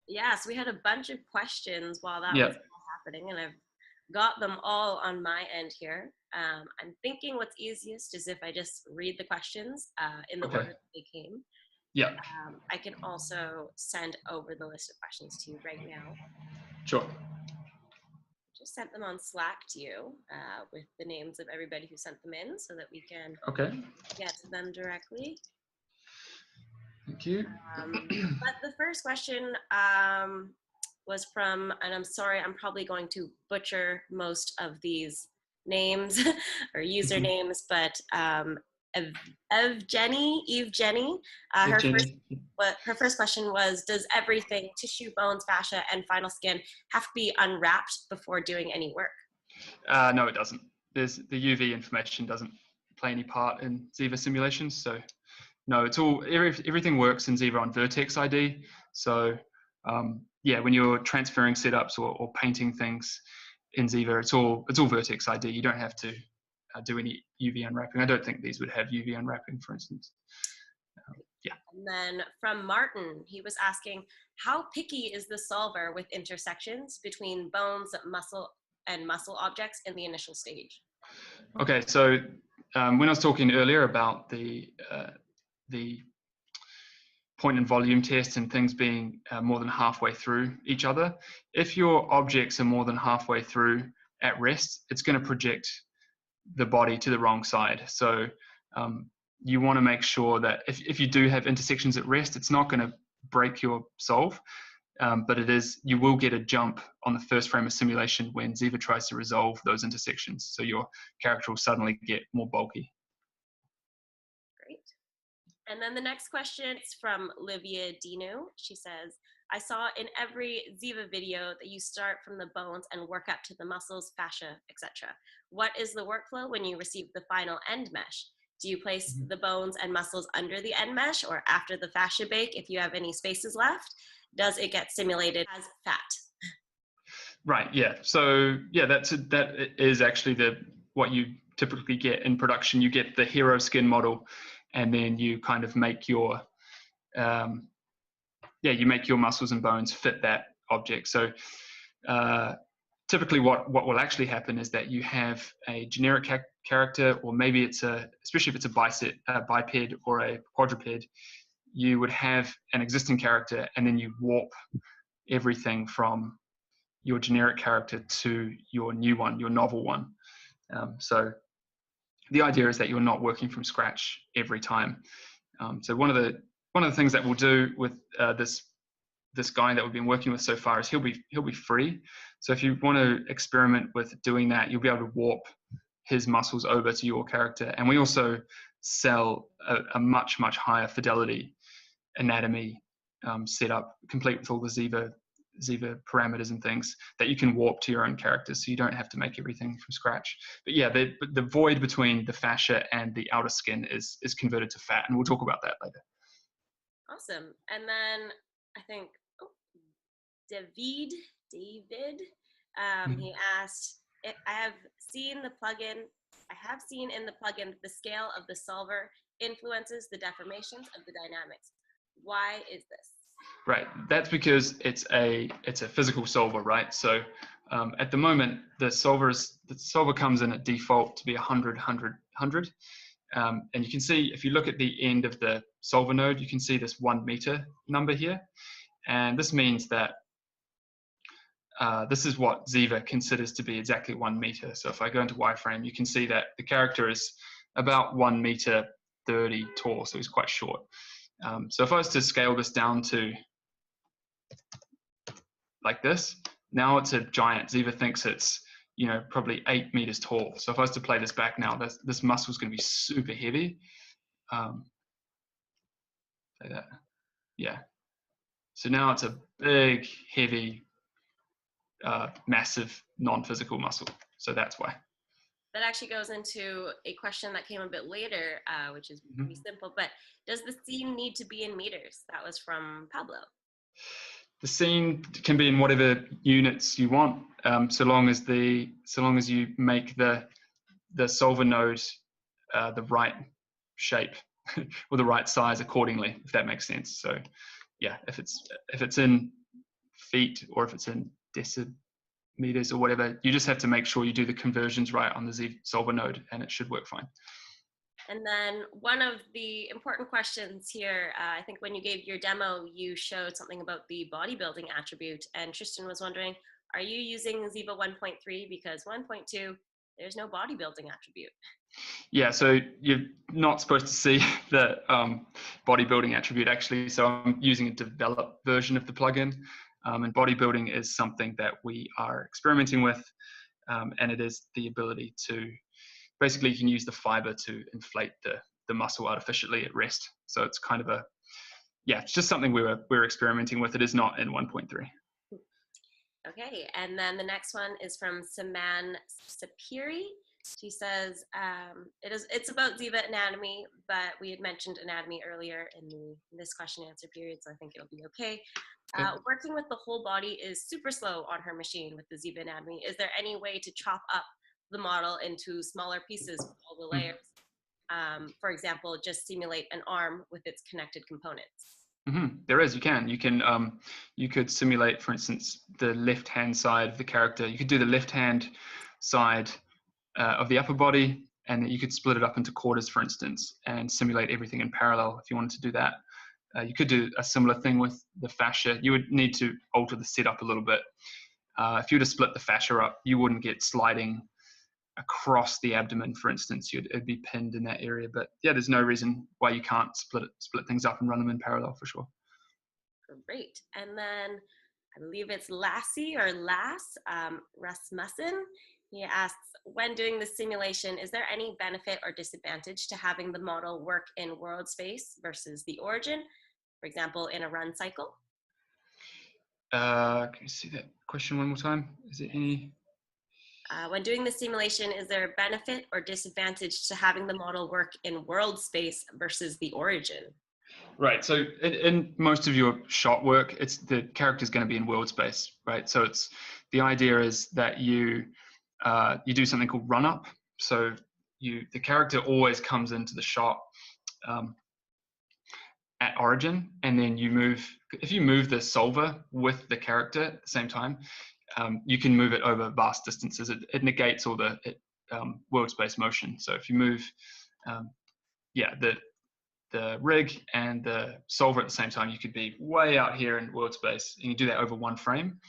Yeah, so we had a bunch of questions while that was Yeah. all happening, and I've got them all on my end here. I'm thinking what's easiest is if I just read the questions in the order Okay. that they came. Yeah. I can also send over the list of questions to you right now. Sure. Just sent them on Slack to you with the names of everybody who sent them in so that we can Okay. get to them directly. Thank you. But the first question was from, and I'm sorry, I'm probably going to butcher most of these names or usernames, but Eve Jenny. Jenny. Her first question was, does everything, tissue, bones, fascia, and final skin, have to be unwrapped before doing any work? No, it doesn't. The UV information doesn't play any part in Ziva simulations. So no, it's all everything works in Ziva on Vertex ID. So yeah, when you're transferring setups or painting things in Ziva, it's all Vertex ID. You don't have to do any UV unwrapping. I don't think these would have UV unwrapping, for instance. Yeah. And then from Martin, he was asking, how picky is the solver with intersections between bones, and muscle objects in the initial stage? Okay, so when I was talking earlier about the point and volume test and things being more than halfway through each other, if your objects are more than halfway through at rest, it's going to project the body to the wrong side. So you want to make sure that if you do have intersections at rest, it's not going to break your solve, but you will get a jump on the first frame of simulation when Ziva tries to resolve those intersections. So your character will suddenly get more bulky. Great. And then the next question is from Livia Dinu. She says, I saw in every Ziva video that you start from the bones and work up to the muscles, fascia, etc. What is the workflow when you receive the final end mesh? Do you place the bones and muscles under the end mesh or after the fascia bake if you have any spaces left? Does it get simulated as fat? Right, yeah. So yeah, that is actually what you typically get in production. You get the hero skin model, and then you kind of make your you make your muscles and bones fit that object. So typically what will actually happen is that you have a generic character, or maybe especially if it's a biped or a quadruped, you would have an existing character and then you warp everything from your generic character to your new one, your novel one. So the idea is that you're not working from scratch every time. So one of the things that we'll do with this guy that we've been working with so far is he'll be free. So if you want to experiment with doing that, you'll be able to warp his muscles over to your character. And we also sell a much higher fidelity anatomy setup, complete with all the Ziva parameters and things that you can warp to your own characters, so you don't have to make everything from scratch. But yeah, the void between the fascia and the outer skin is converted to fat, and we'll talk about that later. Awesome. And then I think David, he asked, I have seen in the plugin the scale of the solver influences the deformations of the dynamics. Why is this? Right, that's because it's a physical solver, right? So at the moment, the solver comes in at default to be 100, 100, 100. And you can see, if you look at the end of the solver node, you can see this 1 meter number here. And this means that this is what Ziva considers to be exactly 1 meter. So if I go into wireframe, you can see that the character is about 1 meter 30 tall, so he's quite short. So if I was to scale this down to like this, now it's a giant. Ziva thinks it's, probably 8 meters tall. So if I was to play this back now, this muscle is going to be super heavy. Say that, yeah. So now it's a big, heavy, massive, non-physical muscle. So that's why. That actually goes into a question that came a bit later, which is pretty simple, but does the scene need to be in meters? That was from Pablo. The scene can be in whatever units you want, so long as you make the solver node the right shape or the right size accordingly, if that makes sense. So yeah, if it's in feet or if it's in decimeters or whatever. You just have to make sure you do the conversions right on the Z solver node, and it should work fine. And then one of the important questions here, I think when you gave your demo, you showed something about the bodybuilding attribute. And Tristan was wondering, are you using Ziva 1.3? Because 1.2, there's no bodybuilding attribute. Yeah, so you're not supposed to see the bodybuilding attribute actually. So I'm using a developed version of the plugin. And bodybuilding is something that we are experimenting with. And it is the ability to, basically you can use the fiber to inflate the muscle artificially at rest. So it's kind of it's just something we're experimenting with. It is not in 1.3. Okay, and then the next one is from Saman Sapiri. She says, it's about Ziva anatomy, but we had mentioned anatomy earlier in this question and answer period, so I think it'll be okay. Working with the whole body is super slow on her machine with the Ziva anatomy. Is there any way to chop up the model into smaller pieces with all the layers? For example, just simulate an arm with its connected components. There is. You could simulate, for instance, the left-hand side of the character. You could do the left-hand side of the upper body, and you could split it up into quarters, for instance, and simulate everything in parallel if you wanted to do that. You could do a similar thing with the fascia. You would need to alter the setup a little bit. If you were to split the fascia up, you wouldn't get sliding across the abdomen, for instance. It'd be pinned in that area. But yeah, there's no reason why you can't split things up and run them in parallel for sure. Great. And then I believe it's Lassie or Lass Rasmussen. He asks, when doing the simulation, is there any benefit or disadvantage to having the model work in world space versus the origin, for example, in a run cycle? Can you see that question one more time? Is it any? When doing the simulation, is there a benefit or disadvantage to having the model work in world space versus the origin? Right. So in most of your shot work, the character's going to be in world space, right? So the idea is that you do something called run up. So the character always comes into the shot at origin, and then if you move the solver with the character at the same time, you can move it over vast distances. It negates all the world space motion. So if you move the rig and the solver at the same time, you could be way out here in world space, and you do that over one frame,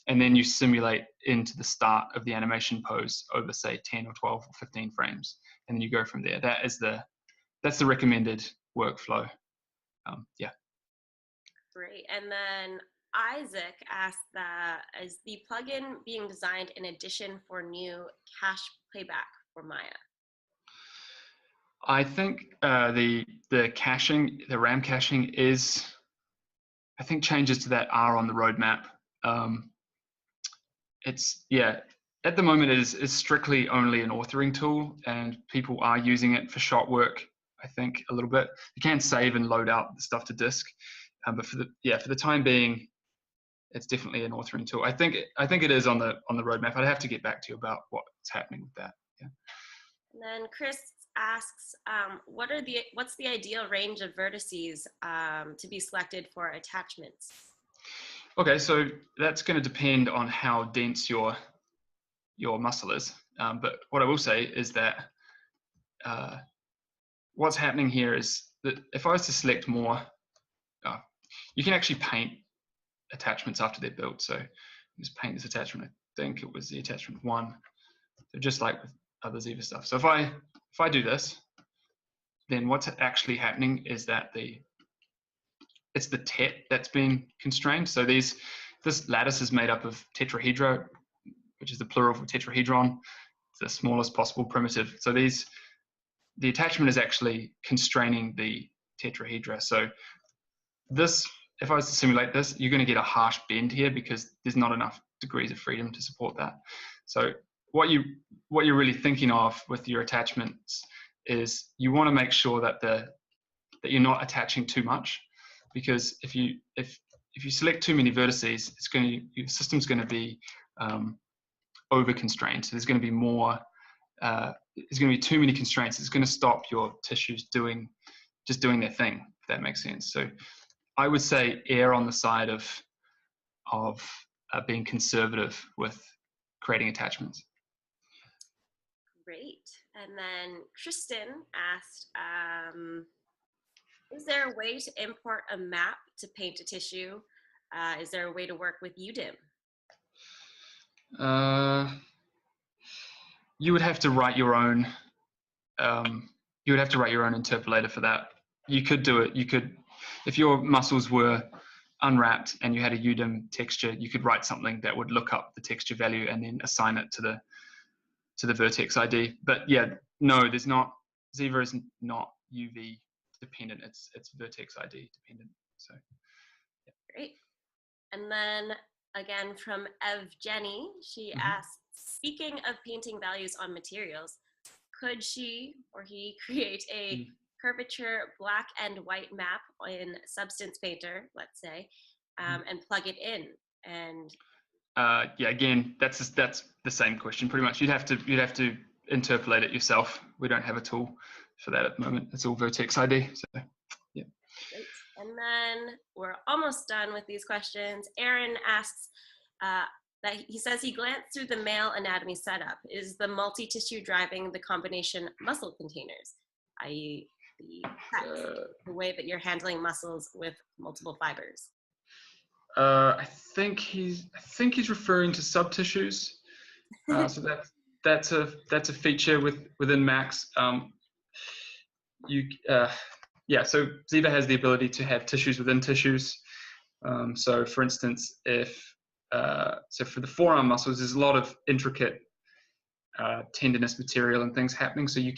and then you simulate into the start of the animation pose over, say, 10 or 12 or 15 frames, and then you go from there. That's the recommended workflow. Great. And then Isaac asked that, is the plugin being designed in addition for new cache playback for Maya? I think the caching, the RAM caching I think changes to that are on the roadmap. At the moment it's strictly only an authoring tool, and people are using it for shot work, I think, a little bit. You can save and load out the stuff to disk, but for the time being, it's definitely an authoring tool. I think it is on the roadmap. I'd have to get back to you about what's happening with that. Yeah. And then Chris asks, what's the ideal range of vertices to be selected for attachments? Okay, so that's going to depend on how dense your muscle is. But what I will say is that what's happening here is that if I was to select more, you can actually paint attachments after they're built. So just paint this attachment. I think it was the attachment 1. So just like with other Ziva stuff. So if I do this, then what's actually happening is that it's the tet that's been constrained. So this lattice is made up of tetrahedra, which is the plural for tetrahedron. It's the smallest possible primitive. So the attachment is actually constraining the tetrahedra. So if I was to simulate this, you're going to get a harsh bend here because there's not enough degrees of freedom to support that. So what you're really thinking of with your attachments is you want to make sure that you're not attaching too much, because if you select too many vertices, your system's going to be over constrained. So there's going to be there's going to be too many constraints. It's going to stop your tissues doing their thing, if that makes sense. So I would say err on the side of of being conservative with creating attachments. Great. And then Tristan asked, is there a way to import a map to paint a tissue? Is there a way to work with UDIM? You would have to write your own. You would have to write your own interpolator for that. You could do it. You could, if your muscles were unwrapped and you had a UDIM texture, you could write something that would look up the texture value and then assign it to the vertex ID. But yeah, no, there's not. Ziva is not UV dependent. It's vertex ID dependent. So yeah. Great. And then again from Jenny, she asked, speaking of painting values on materials, could she or he create a curvature black and white map in Substance Painter, let's say, and plug it in? And yeah, again, that's the same question. Pretty much, you'd have to interpolate it yourself. We don't have a tool for that at the moment. It's all vertex ID. So yeah. Great. And then we're almost done with these questions. Aaron asks that he says he glanced through the male anatomy setup. Is the multi-tissue driving the combination muscle containers, i.e. the way that you're handling muscles with multiple fibers? I think he's referring to subtissues. So that's a feature within Max. Yeah, so Ziva has the ability to have tissues within tissues. So for instance, so for the forearm muscles, there's a lot of intricate tendinous material and things happening. So you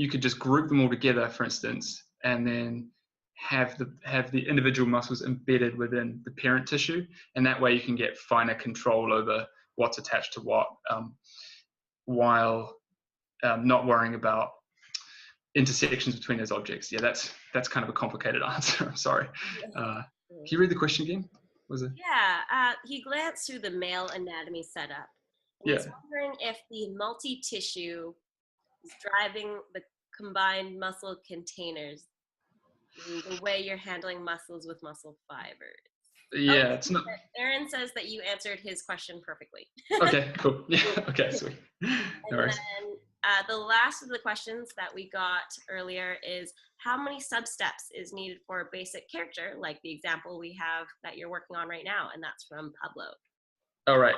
could just group them all together, for instance, and then have the individual muscles embedded within the parent tissue, and that way you can get finer control over what's attached to what, while not worrying about intersections between those objects. Yeah, that's kind of a complicated answer. I'm sorry. Can you read the question again? Was it? Yeah, he glanced through the male anatomy setup. And he's wondering if the multi-tissue is driving the combined muscle containers, the way you're handling muscles with muscle fibers. Yeah, it's not. Aaron says that you answered his question perfectly. Okay, cool. Yeah, okay, sweet. No worries. And then the last of the questions that we got earlier is, how many sub-steps is needed for a basic character, like the example we have that you're working on right now, and that's from Pablo. All right.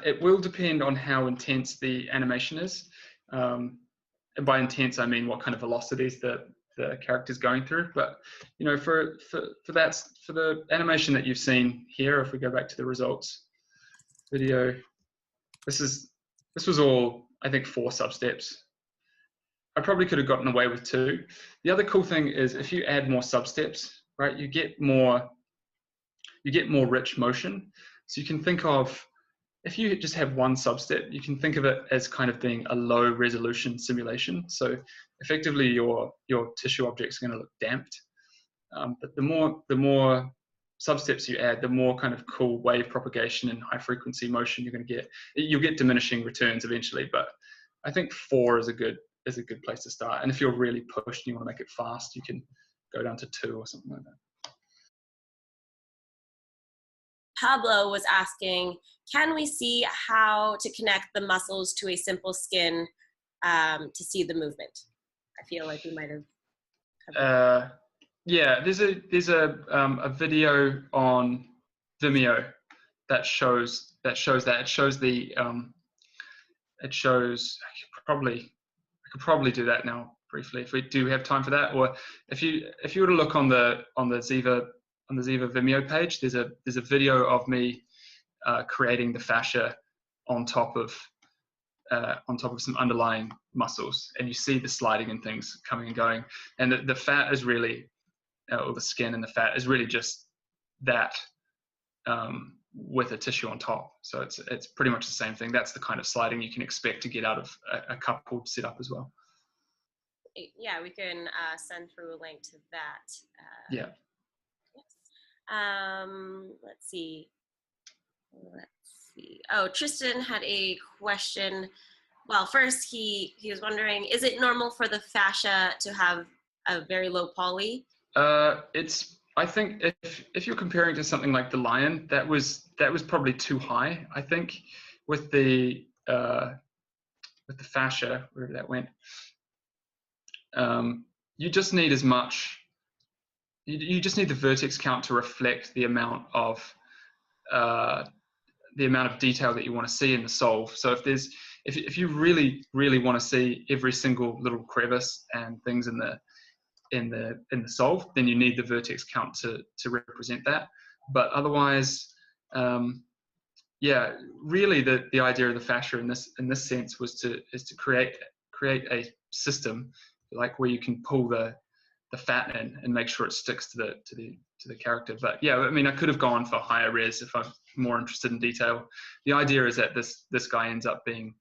It will depend on how intense the animation is. And by intense, I mean what kind of velocities the character's going through. But you know, for the animation that you've seen here, if we go back to the results video, this was all, I think, 4 sub-steps. I probably could have gotten away with 2. The other cool thing is if you add more sub-steps, right, you get more rich motion. So you can think of, if you just have 1 sub-step, you can think of it as kind of being a low resolution simulation. So effectively your tissue objects are going to look damped. But the more sub-steps you add, the more kind of cool wave propagation and high frequency motion you're going to get. You'll get diminishing returns eventually, but I think 4 is a good place to start. And if you're really pushed and you want to make it fast, you can go down to 2 or something like that. Pablo was asking, can we see how to connect the muscles to a simple skin to see the movement? I feel like we might have. Yeah, there's a video on Vimeo that shows that. It shows I could probably do that now briefly if we do have time for that. Or if you were to look on the Ziva Vimeo page, there's a video of me creating the fascia on top of some underlying muscles, and you see the sliding and things coming and going, and the fat is really, or the skin and the fat is really just that with a tissue on top. So it's pretty much the same thing. That's the kind of sliding you can expect to get out of a coupled setup as well. Yeah, we can send through a link to that. Yeah. Let's see. Oh, Tristan had a question. Well, first he was wondering, is it normal for the fascia to have a very low poly? It's I think if you're comparing to something like the lion, that was probably too high. I think with the fascia, wherever that went, you just need as much. You just need the vertex count to reflect uh, the amount of detail that you want to see in the solve. So if you really want to see every single little crevice and things in the solve, then you need the vertex count to represent that. But otherwise, yeah, really the idea of the fascia in this sense was to create a system like where you can pull the fat in and make sure it sticks to the character. But yeah, I mean, I could have gone for higher res if I'm more interested in detail. The idea is that this guy ends up being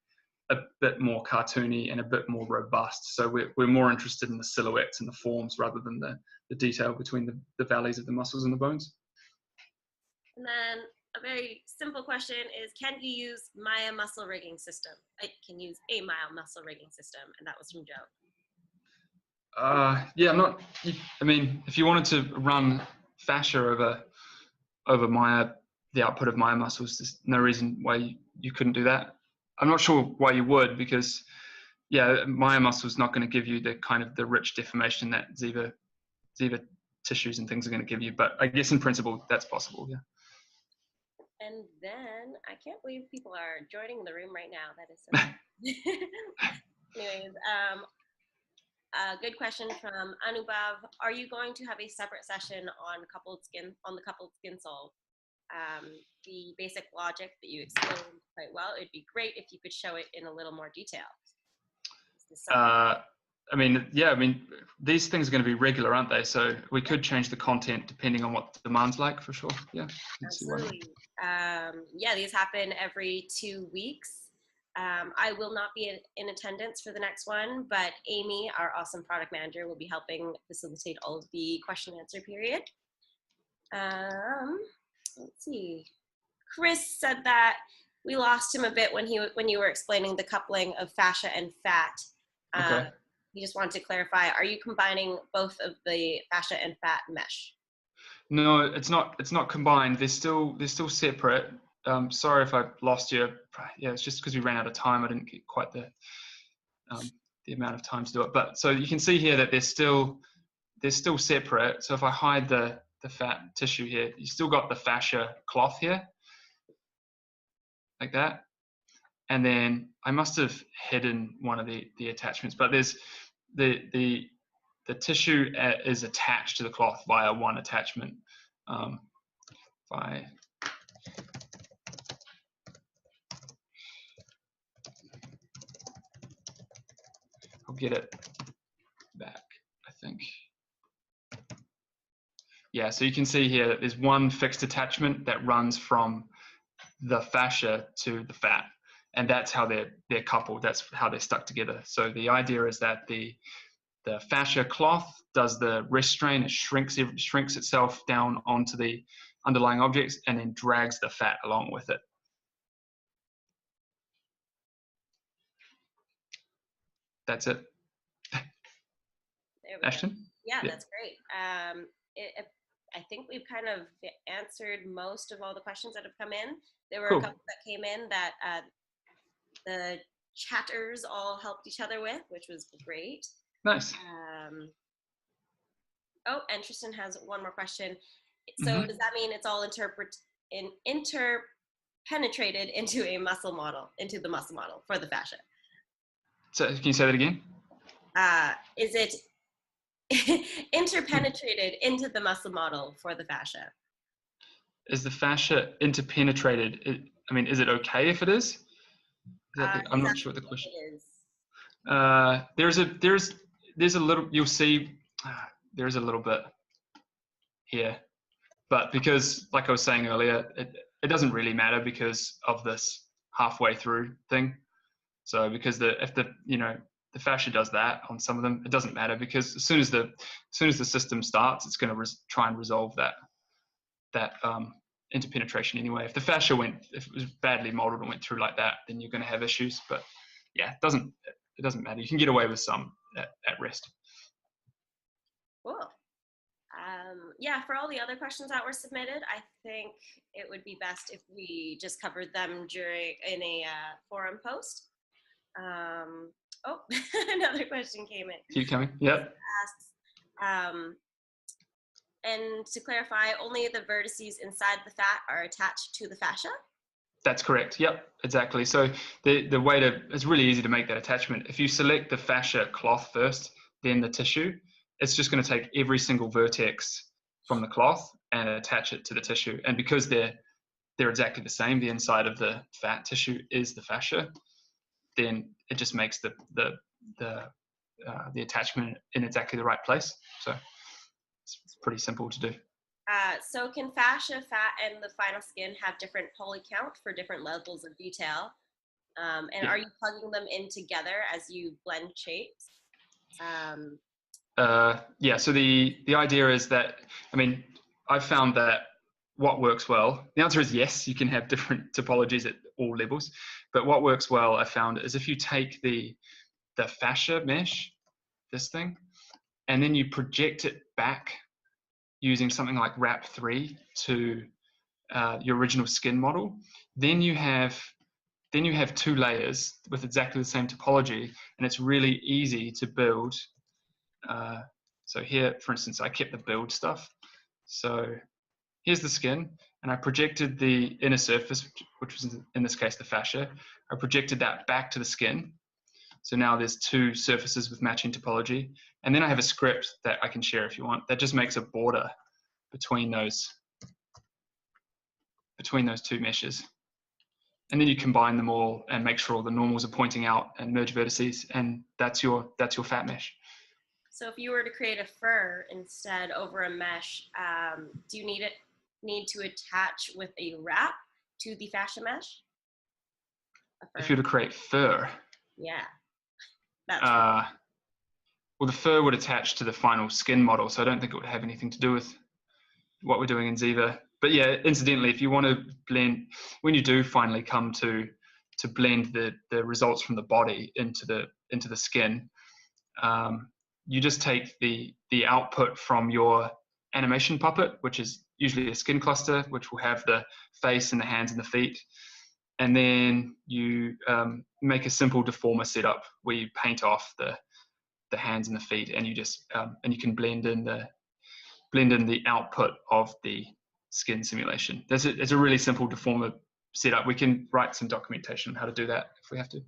a bit more cartoony and a bit more robust. So we're more interested in the silhouettes and the forms rather than the detail between the valleys of the muscles and the bones. And then a very simple question is, can you use Maya muscle rigging system? I can use a Maya muscle rigging system, and that was from Joe. Yeah, I'm not. I mean, if you wanted to run fascia over Maya, the output of Maya muscles, there's no reason why you couldn't do that. I'm not sure why you would, because yeah, Maya muscle is not going to give you the kind of the rich deformation that Ziva tissues and things are going to give you. But I guess in principle, that's possible. Yeah. And then I can't believe people are joining the room right now. That is so. Anyways, a good question from Anubhav. Are you going to have a separate session on the coupled skin solve? The basic logic that you explained quite well. It'd be great if you could show it in a little more detail. I mean, yeah, I mean, these things are going to be regular, aren't they? So we could change the content depending on what the demand's like, for sure. Yeah. Absolutely. Yeah, these happen every 2 weeks. I will not be in attendance for the next one, but Amy, our awesome product manager, will be helping facilitate all of the question and answer period. Let's see. Chris said that we lost him a bit when you were explaining the coupling of fascia and fat. Okay. He just wanted to clarify, are you combining both of the fascia and fat mesh? No, it's not combined. They're still separate. Sorry if I lost you. Yeah, it's just because we ran out of time. I didn't get quite the amount of time to do it. But so you can see here that they're still separate. So if I hide the fat tissue here, you still got the fascia cloth here, like that. And then I must have hidden one of the attachments, but there's the tissue is attached to the cloth via one attachment. I'll get it back, I think. Yeah, so you can see here that there's one fixed attachment that runs from the fascia to the fat, and that's how they're coupled. That's how they're stuck together. So the idea is that the fascia cloth does the rest strain. It shrinks itself down onto the underlying objects and then drags the fat along with it. That's it. Ashton? Yeah, that's great. I think we've kind of answered most of all the questions that have come in. There were a couple that came in that the chatters all helped each other with, which was great. Nice. Oh, and Tristan has one more question. So does that mean it's all interpenetrated into the muscle model for the fascia? So can you say that again? Is it interpenetrated into the muscle model for the fascia? Is the fascia interpenetrated? I mean, is it okay if it is? I'm not sure what the question is. There's a little, you'll see, there's a little bit here, but because, like I was saying earlier, it doesn't really matter because of this halfway through thing. So because if the fascia does that on some of them, it doesn't matter because as soon as the system starts, it's going to try and resolve that interpenetration anyway. If the fascia if it was badly molded and went through like that, then you're going to have issues. But yeah, it doesn't matter. You can get away with some at rest. Cool. Yeah, for all the other questions that were submitted, I think it would be best if we just covered them in a forum post. Oh, another question came in. Keep coming. Yep. Asks, and to clarify, only the vertices inside the fat are attached to the fascia? That's correct. Yep, exactly. So the way to, it's really easy to make that attachment. If you select the fascia cloth first, then the tissue, it's just going to take every single vertex from the cloth and attach it to the tissue. And because they're exactly the same, the inside of the fat tissue is the fascia, then it just makes the attachment in exactly the right place. So it's pretty simple to do. So can fascia, fat, and the final skin have different poly count for different levels of detail? And Yeah. are you plugging them in together as you blend shapes? Yeah, so the idea is that, I mean, I've found that what works well, the answer is yes, you can have different topologies at all levels, but what works well, I found, is if you take the fascia mesh, this thing, and then you project it back using something like wrap 3 to your original skin model, then you have 2 layers with exactly the same topology, and it's really easy to build. So here, for instance, I kept the build stuff. So here's the skin, and I projected the inner surface, which was in this case the fascia. I projected that back to the skin. So now there's 2 surfaces with matching topology. And then I have a script that I can share if you want, that just makes a border between those 2 meshes. And then you combine them all and make sure all the normals are pointing out and merge vertices, and that's your fat mesh. So if you were to create a fur instead over a mesh, do you need to attach with a wrap to the fascia mesh? If you were to create fur, yeah, that's well, the fur would attach to the final skin model, so I don't think it would have anything to do with what we're doing in Ziva. But yeah, incidentally, if you want to blend, when you do finally come to blend the results from the body into the skin, you just take the output from your animation puppet, which is usually a skin cluster, which will have the face and the hands and the feet, and then you make a simple deformer setup where you paint off the hands and the feet, and you just and you can blend in the output of the skin simulation. It's a really simple deformer setup. We can write some documentation on how to do that if we have to.